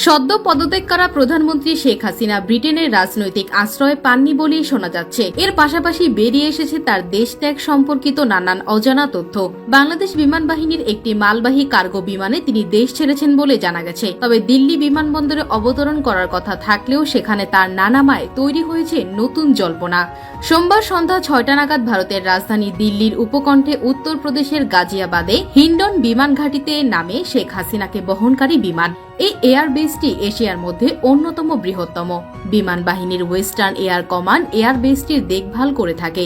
সদ্য পদত্যাগ করা প্রধানমন্ত্রী শেখ হাসিনা ব্রিটেনের রাজনৈতিক আশ্রয় পাননি বলেই শোনা যাচ্ছে। এর পাশাপাশি বেরিয়ে এসেছে তার দেশ ত্যাগ সম্পর্কিত নানান অজানা তথ্য। বাংলাদেশ বিমান বাহিনীর একটি মালবাহী কার্গো বিমানে তিনি দেশ ছেড়েছেন বলে জানা গেছে। তবে দিল্লি বিমানবন্দরে অবতরণ করার কথা থাকলেও সেখানে তার নানামায় তৈরি হয়েছে নতুন জল্পনা। সোমবার সন্ধ্যা 6টা নাগাদ ভারতের রাজধানী দিল্লির উপকণ্ঠে উত্তরপ্রদেশের গাজিয়াবাদে হিন্ডন বিমান ঘাঁটিতে নামে শেখ হাসিনাকে বহনকারী বিমান। এই এয়ারবেসটি এশিয়ার মধ্যে অন্যতম বৃহত্তম। বিমান বাহিনীর ওয়েস্টার্ন এয়ার কমান্ড এয়ারবেসটির দেখভাল করে থাকে।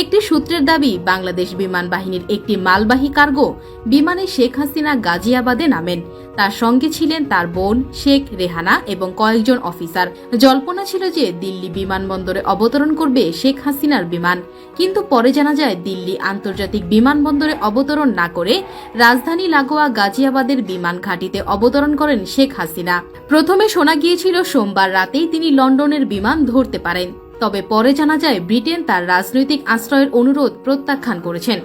একটি সূত্রের দাবি, বাংলাদেশ বিমান বাহিনীর একটি মালবাহী কার্গো বিমানে শেখ হাসিনা গাজিয়াবাদে নামেন। তার সঙ্গে ছিলেন তার বোন শেখ রেহানা এবং কয়েকজন অফিসার। জল্পনা ছিল যে দিল্লি বিমানবন্দরে অবতরণ করবে শেখ হাসিনার বিমান, কিন্তু পরে জানা যায় দিল্লি আন্তর্জাতিক বিমানবন্দরে অবতরণ না করে রাজধানী লাগোয়া গাজিয়াবাদের বিমান ঘাঁটিতে অবতরণ করেন শেখ হাসিনা। প্রথমে শোনা গিয়েছিল সোমবার রাতেই তিনি লন্ডনের বিমান ধরতে পারেন, তবে পরে জানা যায় ব্রিটেন তার রাজনৈতিক আশ্রয়ের অনুরোধ প্রত্যাখ্যান করেছেন।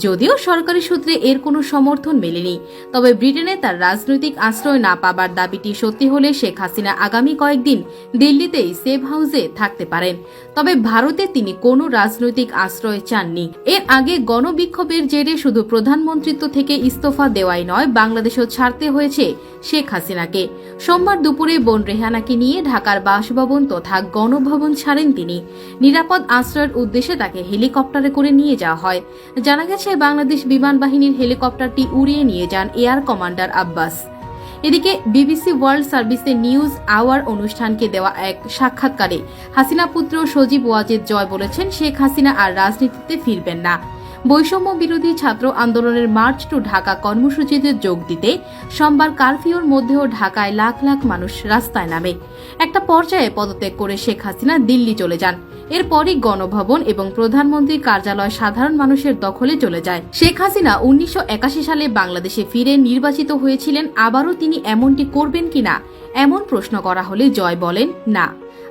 যদিও সরকারি সূত্রে এর কোনো সমর্থন মেলেনি, তবে ব্রিটেনে তার রাজনৈতিক আশ্রয় না পাবার দাবিটি সত্যি হলে শেখ হাসিনা আগামী কয়েকদিন দিল্লিতেই সেফ হাউসে থাকতে পারেন। তবে ভারতে তিনি কোনো রাজনৈতিক আশ্রয় চাননি। এর আগে গণবিক্ষোভের জেরে শুধু প্রধানমন্ত্রিত্ব থেকে ইস্তফা দেওয়াই নয়, বাংলাদেশও ছাড়তে হয়েছে শেখ হাসিনাকে। সোমবার দুপুরে বোন রেহানাকে নিয়ে ঢাকার বাসভবন তথা গণভবন ছাড়েন তিনি। নিরাপদ আশ্রয়ের উদ্দেশ্যে তাকে হেলিকপ্টারে করে নিয়ে যাওয়া হয়। জানা গেছে বাংলাদেশ বিমান বাহিনীর হেলিকপ্টারটি উড়িয়ে নিয়ে যান এয়ার কমান্ডার আব্বাস। এদিকে বিবিসি ওয়ার্ল্ড সার্ভিসের নিউজ আওয়ার অনুষ্ঠানকে দেওয়া এক সাক্ষাৎকারে হাসিনা পুত্র সজীব ওয়াজেদ জয় বলেছেন, শেখ হাসিনা আর রাজনীতিতে ফিরবেন না। বৈষম্য বিরোধী ছাত্র আন্দোলনের মার্চ টু ঢাকা কর্মসূচিতে যোগ দিতে সোমবার কারফিউর মধ্যেও ঢাকায় লাখ লাখ মানুষ রাস্তায় নামে। একটা পর্যায়ে পদত্যাগ করে শেখ হাসিনা দিল্লি চলে যান। এরপরই গণভবন এবং প্রধানমন্ত্রীর কার্যালয় সাধারণ মানুষের দখলে চলে যায়। শেখ হাসিনা 1981 সালে বাংলাদেশে ফিরে নির্বাচিত হয়েছিলেন। আবারও তিনি এমনটি করবেন কিনা এমন প্রশ্ন করা হলে জয় বলেন, না,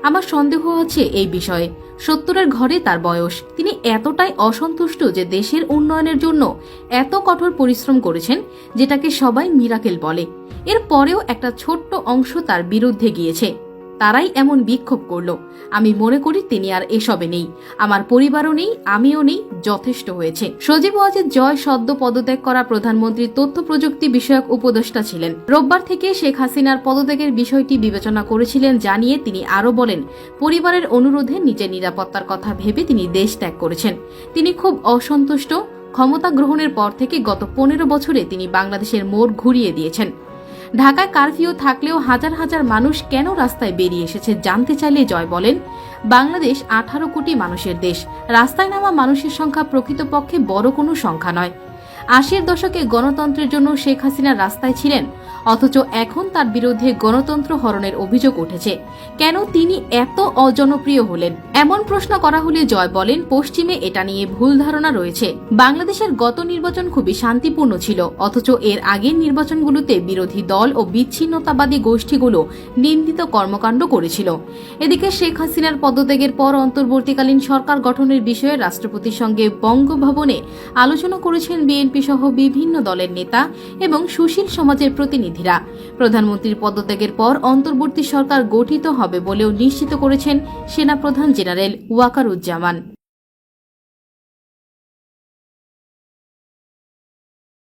আমার সন্দেহ আছে এই বিষয়ে। 70-এর ঘরে তার বয়স। তিনি এতটাই অসন্তুষ্ট যে দেশের উন্নয়নের জন্য এত কঠোর পরিশ্রম করেছেন, যেটাকে সবাই মিরাকেল বলে। এর পরেও একটা ছোট্ট অংশ তার বিরুদ্ধে গিয়েছে, তারাই এমন বিক্ষোভ করল। আমি মনে করি তিনি আর এসবে নেই, আমার পরিবারও নেই, আমিও নেই, যথেষ্ট হয়েছে। সজীব ওয়াজেদ জয় সদ্য পদত্যাগ করা প্রধানমন্ত্রীর তথ্য প্রযুক্তি বিষয়ক উপদেষ্টা ছিলেন। রোববার থেকে শেখ হাসিনার পদত্যাগের বিষয়টি বিবেচনা করেছিলেন জানিয়ে তিনি আরও বলেন, পরিবারের অনুরোধে নিজের নিরাপত্তার কথা ভেবে তিনি দেশ ত্যাগ করেছেন। তিনি খুব অসন্তুষ্ট। ক্ষমতা গ্রহণের পর থেকে গত 15 বছরে তিনি বাংলাদেশের মোড় ঘুরিয়ে দিয়েছেন। ঢাকায় কারফিউ থাকলেও হাজার হাজার মানুষ কেন রাস্তায় বেরিয়ে এসেছে জানতে চাইলে জয় বলেন, বাংলাদেশ 18 কোটি মানুষের দেশ। রাস্তায় নামা মানুষের সংখ্যা প্রকৃতপক্ষে বড় কোনো সংখ্যা নয়। 80-এর দশকে গণতন্ত্রের জন্য শেখ হাসিনা রাস্তায় ছিলেন, অথচ এখন তার বিরুদ্ধে গণতন্ত্র হরণের অভিযোগ উঠেছে। কেন তিনি এত অজনপ্রিয় হলেন এমন প্রশ্ন করা হলে জয় বলেন, পশ্চিমে এটা নিয়ে ভুল ধারণা রয়েছে। বাংলাদেশের গত নির্বাচন খুবই শান্তিপূর্ণ ছিল, অথচ এর আগের নির্বাচনগুলোতে বিরোধী দল ও বিচ্ছিন্নতাবাদী গোষ্ঠীগুলো নিন্দিত কর্মকাণ্ড করেছিল। এদিকে শেখ হাসিনার পদত্যাগের পর অন্তর্বর্তীকালীন সরকার গঠনের বিষয়ে রাষ্ট্রপতির সঙ্গে বঙ্গভবনে আলোচনা করেছেন বিএনপি সহ বিভিন্ন দলের নেতা এবং সুশীল সমাজের প্রতিনিধিরা। প্রধানমন্ত্রীর পদত্যাগের পর অন্তর্বর্তী সরকার গঠিত হবে বলেও নিশ্চিত করেছেন সেনাপ্রধান জেনারেল ওয়াকারুজ্জামান।